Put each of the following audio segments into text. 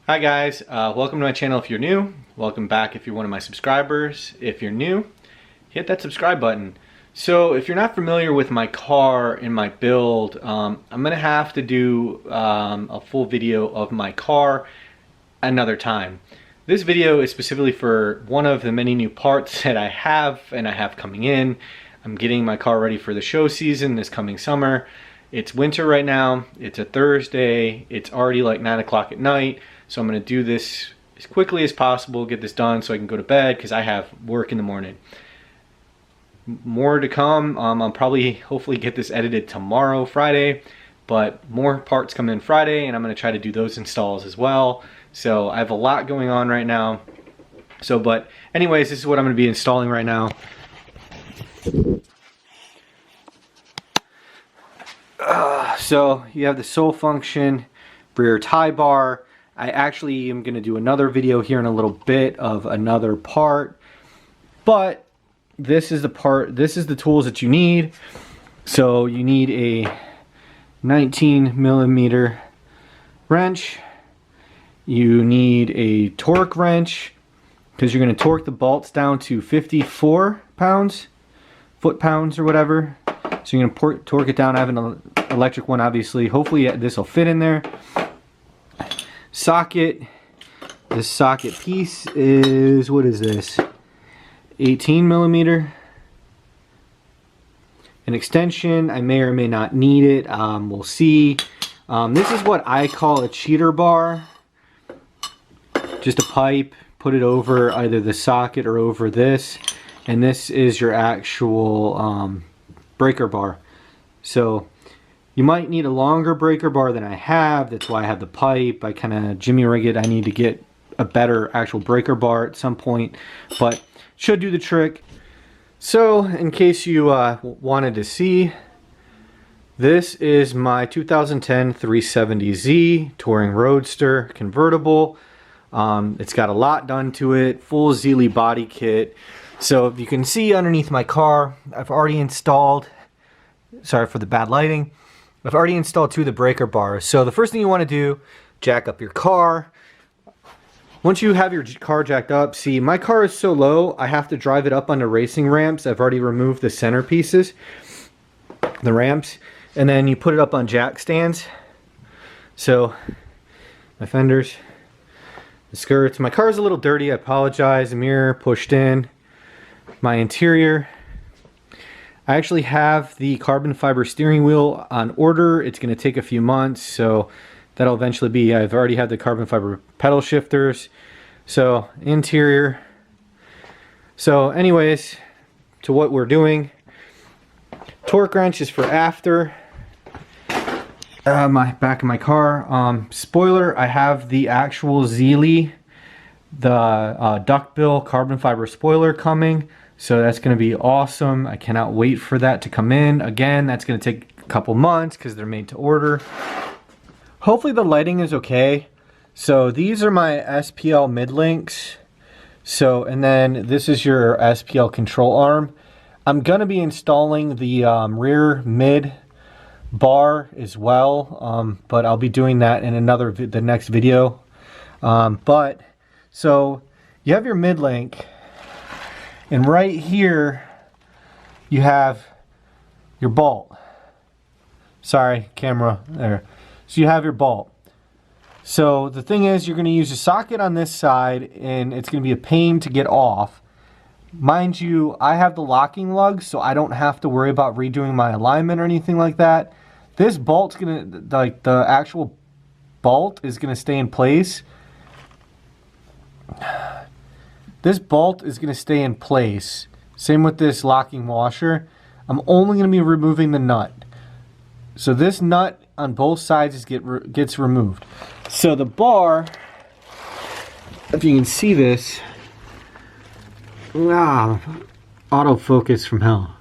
Hi guys, welcome to my channel if you're new. Welcome back if you're one of my subscribers. If you're new, hit that subscribe button. So if you're not familiar with my car and my build, I'm gonna have to do a full video of my car another time. This video is specifically for one of the many new parts that I have coming in. I'm getting my car ready for the show season this coming summer. It's winter right now, it's a Thursday, it's already like 9 o'clock at night. So I'm gonna do this as quickly as possible, get this done so I can go to bed because I have work in the morning. More to come. I'll probably hopefully get this edited tomorrow, Friday, but more parts come in Friday and I'm gonna try to do those installs as well. So I have a lot going on right now. But anyways, this is what I'm gonna be installing right now. So you have the sole function, rear tie bar. I actually am going to do another video here in a little bit of another part, but this is the tools that you need. So you need a 19mm wrench, you need a torque wrench because you're going to torque the bolts down to 54 pounds, foot-pounds or whatever. So you're going to torque it down. I have an electric one, obviously. Hopefully this will fit in there. Socket. This socket piece is, what is this? 18mm. An extension. I may or may not need it. We'll see. This is what I call a cheater bar. Just a pipe. Put it over either the socket or over this. And this is your actual breaker bar. So you might need a longer breaker bar than I have. That's why I have the pipe. I kind of jimmy rig it. I need to get a better actual breaker bar at some point, but should do the trick. So in case you wanted to see, this is my 2010 370Z Touring Roadster convertible. It's got a lot done to it, full Zeile body kit. So if you can see underneath my car, I've already installed, sorry for the bad lighting, I've already installed 2 of the breaker bars. So the first thing you want to do, jack up your car. Once you have your car jacked up, see my car is so low I have to drive it up onto racing ramps. I've already removed the center pieces, the ramps, and then you put it up on jack stands. So my fenders, the skirts, my car is a little dirty, I apologize, the mirror pushed in, my interior. I actually have the carbon fiber steering wheel on order. It's going to take a few months, so that'll eventually be, I've already had the carbon fiber pedal shifters. So interior. So anyways, to what we're doing. Torque wrench is for after. My back of my car. Spoiler, I have the actual Zeile, the duckbill carbon fiber spoiler coming. So that's going to be awesome. I cannot wait for that to come in. Again, that's going to take a couple months because they're made to order. Hopefully the lighting is okay. So these are my SPL mid links. So, and then this is your SPL control arm. I'm going to be installing the rear mid bar as well, but I'll be doing that in the next video. But so you have your mid link. And right here, you have your bolt. Sorry, camera, there. So you have your bolt. So the thing is, you're gonna use a socket on this side and it's gonna be a pain to get off. Mind you, I have the locking lugs, so I don't have to worry about redoing my alignment or anything like that. This bolt's gonna, like the actual bolt is gonna stay in place. This bolt is going to stay in place. Same with this locking washer. I'm only going to be removing the nut. So this nut on both sides gets removed. So the bar, if you can see this, autofocus from hell.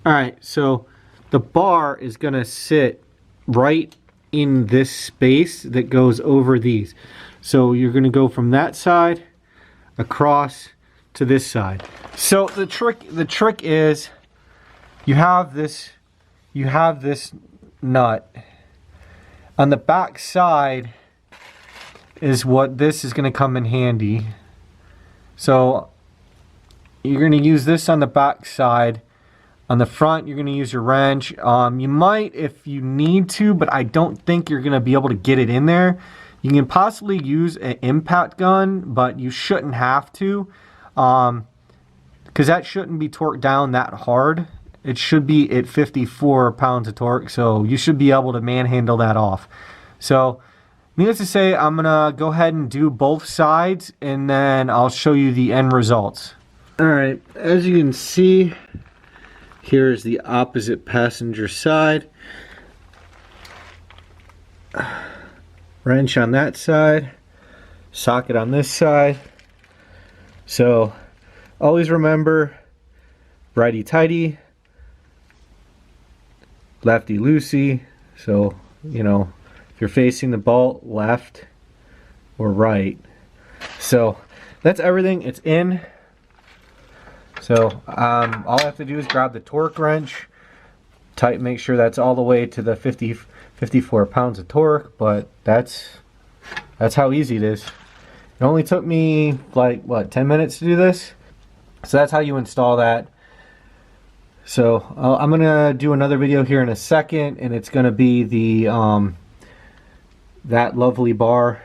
Alright, so the bar is going to sit right in this space that goes over these. So you're going to go from that side across to this side. So the trick is you have this nut on the back side. is what this is going to come in handy. So you're going to use this on the back side. On the front, you're going to use your wrench. You might if you need to, but I don't think you're going to be able to get it in there. You can possibly use an impact gun, but you shouldn't have to, because that shouldn't be torqued down that hard. It should be at 54 pounds of torque, so you should be able to manhandle that off. So needless to say, I'm going to go ahead and do both sides, and then I'll show you the end results. Alright, as you can see, here's the opposite passenger side. Wrench on that side, socket on this side. So always remember, righty tighty, lefty loosey. So, you know, if you're facing the bolt, left or right. So that's everything. It's in. So all I have to do is grab the torque wrench, make sure that's all the way to the 54 pounds of torque, but that's how easy it is. It only took me like, what, 10 minutes to do this? So that's how you install that. So I'm gonna do another video here in a second, and it's gonna be the that lovely bar.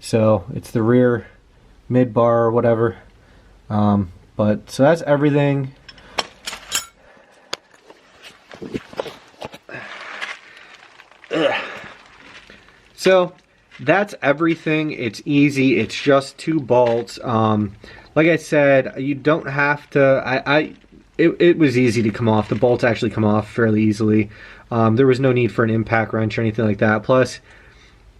So it's the rear mid bar or whatever. But so that's everything. So that's everything. It's easy. It's just 2 bolts. Like I said, you don't have to. It was easy to come off. The bolts actually come off fairly easily. There was no need for an impact wrench or anything like that. Plus,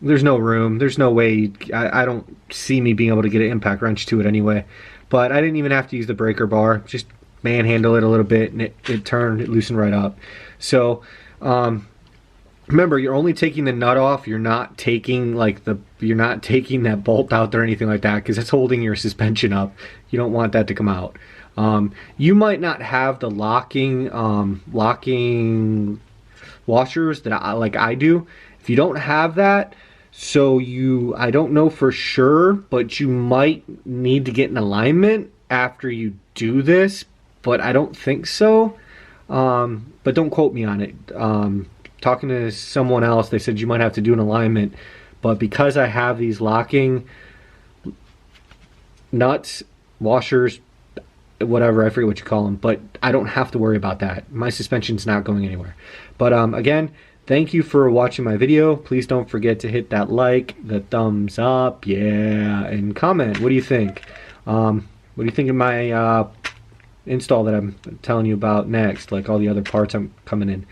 there's no room. There's no way. I don't see me being able to get an impact wrench to it anyway. But I didn't even have to use the breaker bar. Just manhandle it a little bit, and it turned, it loosened right up. So remember, you're only taking the nut off. You're not taking you're not taking that bolt out or anything like that, because it's holding your suspension up. You don't want that to come out. You might not have the locking washers that I do. If you don't have that, so I don't know for sure, but you might need to get an alignment after you do this, but I don't think so. But don't quote me on it. Talking to someone else, they said you might have to do an alignment, but because I have these locking nuts, washers, whatever, I forget what you call them, but I don't have to worry about that. My suspension's not going anywhere. But again, thank you for watching my video. Please don't forget to hit that like, the thumbs up, yeah, and comment. What do you think? What do you think of my install that I'm telling you about next, like all the other parts I'm coming in?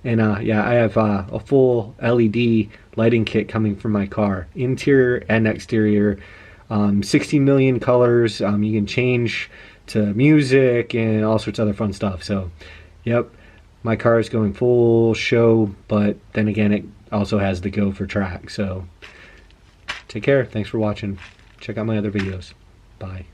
And yeah, I have a full LED lighting kit coming from my car, interior and exterior, 16 million colors. You can change to music and all sorts of other fun stuff. So, yep, my car is going full show, but then again, it also has the Go for track. So, take care. Thanks for watching. Check out my other videos. Bye.